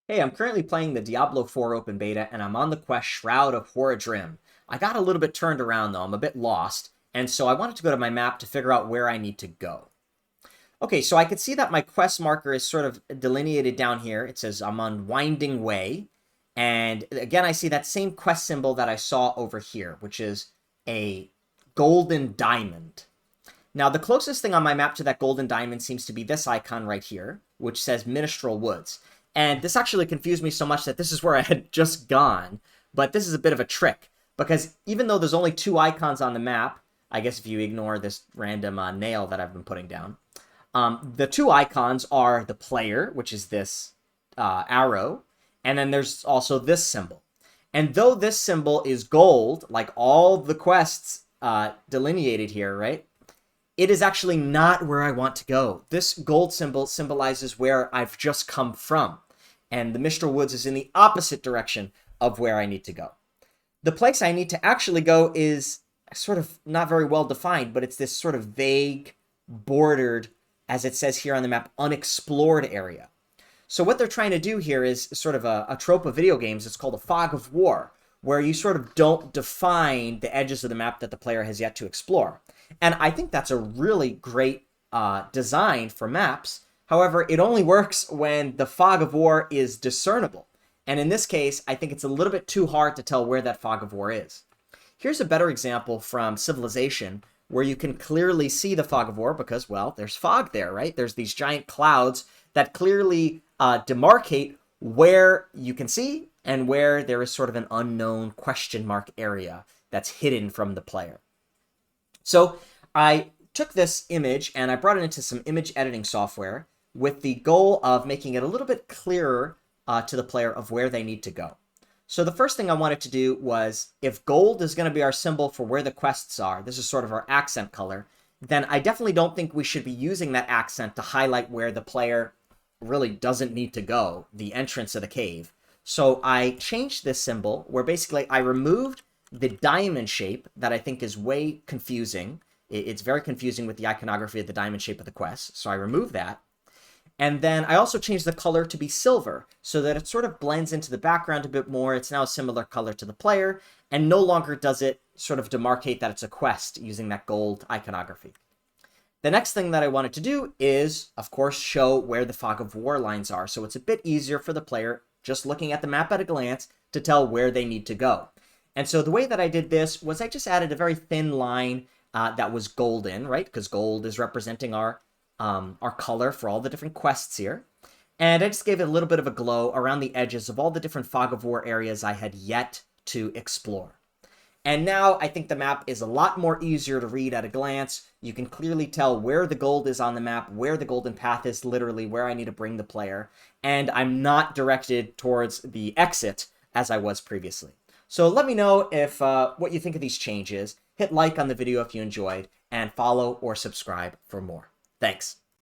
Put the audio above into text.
Hey, I'm currently playing the Diablo 4 open beta, and I'm on the quest Shroud of Horadrim. I got a little bit turned around, though. I'm a bit lost, and so I wanted to go to my map to figure out where I need to go. Okay, so I can see that my quest marker is sort of delineated down here. It says I'm on Winding Way, and again, I see that same quest symbol that I saw over here, which is a golden diamond. Now, the closest thing on my map to that golden diamond seems to be this icon right here, which says Minstrel Woods. And this actually confused me so much that this is where I had just gone. But this is a bit of a trick, because even though there's only two icons on the map, I guess if you ignore this random nail that I've been putting down, the two icons are the player, which is this arrow, and then there's also this symbol. And though this symbol is gold, like all the quests delineated here, right? It is actually not where I want to go. This gold symbol symbolizes where I've just come from, and the Mistral Woods is in the opposite direction of where I need to go. The place I need to actually go is sort of not very well defined, but it's this sort of vague, bordered, as it says here on the map, unexplored area. So what they're trying to do here is sort of a trope of video games. It's called a fog of war, where you sort of don't define the edges of the map that the player has yet to explore. And I think that's a really great design for maps. However, it only works when the fog of war is discernible. And in this case, I think it's a little bit too hard to tell where that fog of war is. Here's a better example from Civilization, where you can clearly see the fog of war because, well, there's fog there, right? There's these giant clouds that clearly demarcate where you can see and where there is sort of an unknown question mark area that's hidden from the player. So I took this image and I brought it into some image editing software with the goal of making it a little bit clearer to the player of where they need to go. So the first thing I wanted to do was, if gold is going to be our symbol for where the quests are, this is sort of our accent color, then I definitely don't think we should be using that accent to highlight where the player really doesn't need to go, the entrance of the cave. So I changed this symbol where basically I removed the diamond shape that I think is way confusing. It's very confusing with the iconography of the diamond shape of the quest, so I removed that. And then I also changed the color to be silver so that it sort of blends into the background a bit more. It's now a similar color to the player, and no longer does it sort of demarcate that it's a quest using that gold iconography. The next thing that I wanted to do is, of course, show where the fog of war lines are, so it's a bit easier for the player, just looking at the map at a glance, to tell where they need to go. And so the way that I did this was I just added a very thin line that was golden, right? Because gold is representing our color for all the different quests here. And I just gave it a little bit of a glow around the edges of all the different fog of war areas I had yet to explore. And now I think the map is a lot more easier to read at a glance. You can clearly tell where the gold is on the map, where the golden path is, literally where I need to bring the player. And I'm not directed towards the exit as I was previously. So let me know if what you think of these changes. Hit like on the video if you enjoyed, and follow or subscribe for more. Thanks.